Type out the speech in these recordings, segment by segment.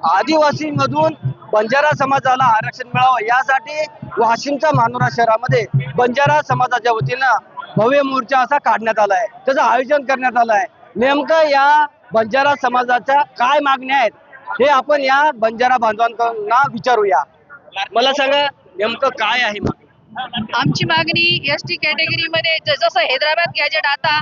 आदिवासीमधून बंजारा समाजाला आरक्षण मिळावं यासाठी वाशिमच्या मानोरा शहरामध्ये बंजारा समाजाच्या वतीनं भव्य मोर्चा असा काढण्यात आला आहे, त्याचं आयोजन करण्यात आलं आहे। नेमकं या बंजारा समाजाच्या काय मागण्या आहेत हे आपण या बंजारा बांधवांना विचारूया। मला सांगा नेमकं काय आहे मागणी? आमची मागणी एसटी कॅटेगरी मध्ये जसं हैदराबाद गॅजेट आता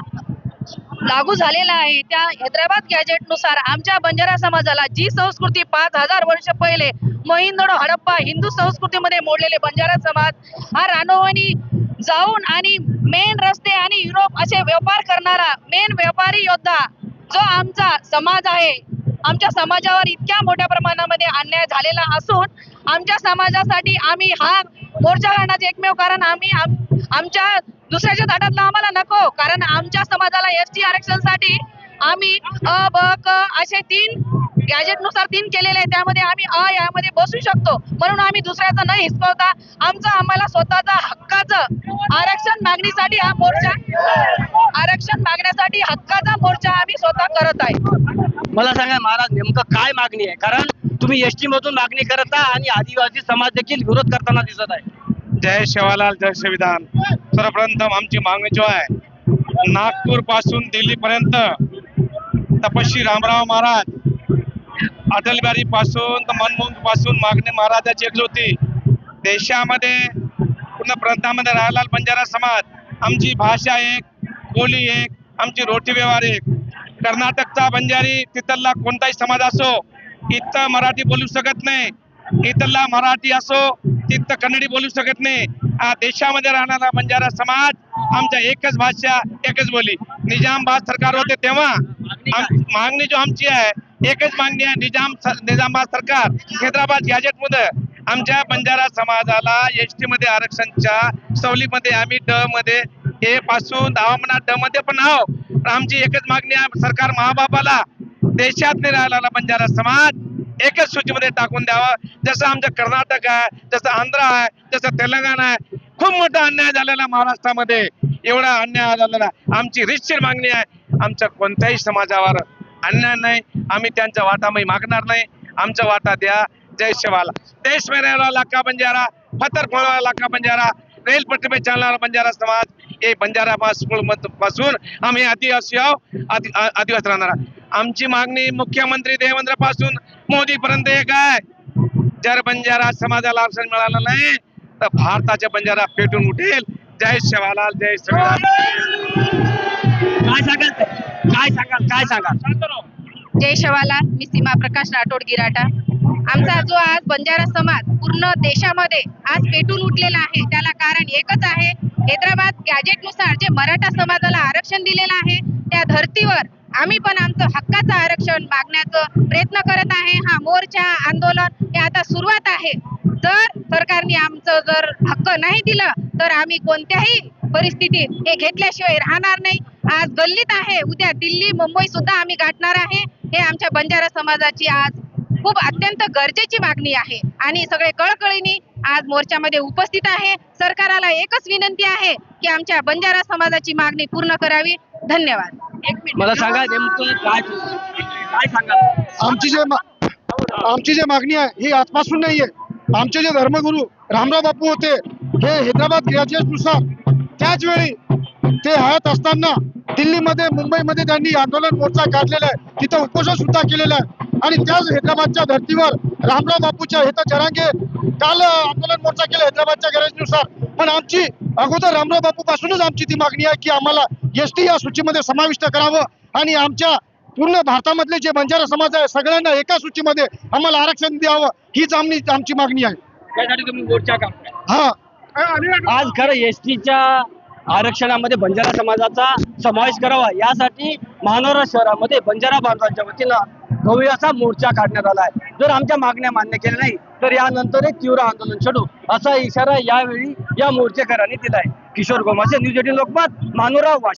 लागू झालेला आहे, त्या हैदराबाद गॅजेट नुसार आमच्या बंजारा समाजाला जी संस्कृती 5000 वर्ष पहिले मोहिंदोडो हडप्पा हिंदू संस्कृतीमध्ये मोडलेले बंजारा समाज हा रानोवणी जाऊन आणि मेन रस्ते आणि युरोप असे व्यापार करणारा मेन व्यापारी योद्धा जो आमचा समाज आहे, आमच्या समाजावर इतक्या मोठ्या प्रमाणामध्ये अन्याय झालेला असून आमच्या समाजासाठी आम्ही हा मोर्चा काढण्याचे एकमेव कारण आम्ही आमच्या दुसऱ्याच्या ताटातलं आम्हाला नको, कारण आमच्या समाजाला एसटी आरक्षणासाठी आम्ही अ ब क असे 3 गॅजेट नुसार 3 केलेले आहे, त्यामध्ये आम्ही यामध्ये बसू शकतो, म्हणून आम्ही दुसऱ्याचं न हिसकावता आम्हाला स्वतःचा हक्काचं आरक्षण मागणीसाठी हा मोर्चा हक्काचा मोर्चा आम्ही स्वतः करत आहे। मला सांगा महाराज नेमकं काय मागणी आहे, कारण तुम्ही एसटी मधून मागणी करता आणि आदिवासी समाज देखील विरोध करताना दिसत आहे। जय सेवालाल जय संविधान। सर्वप्रथम आमची मागणी जो आहे नागपूर पासून दिल्ली पर्यंत तपस्वी रामराव महाराज अटल बिहारी पासून तर मनमोहन पासून मागणी महाराजाची एक होती। देशामध्ये पूर्ण प्रांतामध्ये राहिला बंजारा समाज, आमची भाषा एक, बोली एक, आमची रोटी व्यवहार एक। कर्नाटकचा बंजारी तिथला कोणताही समाज असो इथं मराठी बोलू शकत नाही, इथला मराठी असो तिथं कन्नडी बोलू शकत नाही। देशामध्ये राहणारा बंजारा समाज आमच्या एकच भाषा एकच बोली। निजामाबाद सरकार होते तेव्हा मागणी जो आमची आहे एकच मागणी आहे, निजामाबाद सरकार हैदराबाद गॅजेट मध्ये आमच्या बंजारा समाजाला एसटी मध्ये आरक्षणच्या सवलीमध्ये आम्ही ड मध्ये ए पासून म्हणा ड मध्ये पण आहो। आमची एकच मागणी आहे, सरकार महाबापाला देशात नाही राहिलेला बंजारा समाज एकच सूचीमध्ये टाकून द्यावा। जसं आमचं कर्नाटक आहे, जसं आंध्र आहे, जसं तेलंगणा आहे, खूप मोठा अन्याय झालेला महाराष्ट्रामध्ये, एवढा अन्याय झालेला। आमची रितशीर मागणी आहे, आमच्या कोणत्याही समाजावर अन्याय नाही, आम्ही त्यांचा वाटाही मागणार नाही, आमचा वाटा द्या। जय शिवाला। देश में रहने वाला लाखा बंजारा, पत्थर फोड़ने वाला लाखा बंजारा, रेल पट्टी पे चलने वाला बंजारा समाज, ये बंजारा पासून आम्ही आदिवासी आदिवासी राहणार। आमची मागणी मुख्यमंत्री देवेंद्र पासून मोदी पर्यंत एक आहे, जर बंजारा समाजाला आरक्षण मिळालं नाही तर भारताचे बंजारा पेटून उठेल। जय शिवालाल जय संविधान। काय सांगाल? जय शिवालाल। मी सीमा प्रकाश राठोड गिराटा। आमचा जो आज बंजारा समाज पूर्ण देशामध्ये आज पेटून उठलेला आहे त्याला कारण एकच आहे, हैदराबाद गॅजेट नुसार जे मराठा समाजाला आरक्षण दिलेलं आहे त्या धर्तीवर आम्ही पण आमचं हक्काचं आरक्षण मागण्याचा प्रयत्न करत आहे। हा मोर्चा आंदोलन हे आता सुरुवात आहे। जर सरकारने आमचं जर हक्क नाही दिलं तर आम्ही कोणत्याही परिस्थितीत हे घेतल्याशिवाय राहणार नाही। आज गल्लीत आहे, उद्या दिल्ली मुंबई सुद्धा आम्ही गाठणार आहे। हे आमच्या बंजारा समाजाची आज खूप अत्यंत गरजेची मागणी आहे आणि सगळे कळकळीने आज मोर्चामध्ये उपस्थित आहे। सरकारला एकच विनंती आहे की आमच्या बंजारा समाजाची मागणी पूर्ण करावी। धन्यवाद। मला सांगा नेमकं काय सांगाल? आमची जे मागणी आहे ही आजपासून नाहीये। आमचे जे धर्मगुरू रामराव बापू होते हे हैदराबाद गॅजेट नुसार त्याच वेळी ते हयात असताना दिल्लीमध्ये मुंबईमध्ये त्यांनी आंदोलन मोर्चा काढलेला आहे, तिथं उपोषण सुद्धा केलेलं आहे आणि त्याच हैदराबादच्या धर्तीवर रामराव बापूच्या हित जरांगे काल आंदोलन मोर्चा केला हैदराबादच्या गरजेनुसार। पण आमची अगोदर रामराव बापू पासूनच आमची ती मागणी आहे की आम्हाला एसटी या सूचीमध्ये समाविष्ट करावं आणि आमच्या पूर्ण भारतामधले जे बंजारा समाज आहे सगळ्यांना एका सूचीमध्ये आम्हाला आरक्षण द्यावं, हीच आमची मागणी आहे। त्यासाठी तुम्ही मोर्चा काढताय? हा, आज खरं एसटीच्या आरक्षणामध्ये बंजारा समाजाचा समावेश करावा यासाठी मानोरा शहरामध्ये बंजारा बांधवांच्या वतीनं भव्य असा मोर्चा काढण्यात आला आहे। जर आमच्या मागण्या मान्य केल्या नाही तर यानंतर एक तीव्र आंदोलन छेडू असा इशारा यावेळी या मोर्चेकऱ्यांनी दिलाय। किशोर गोमासे, न्यूज 18 लोकमत, मानोरा, वाशिम।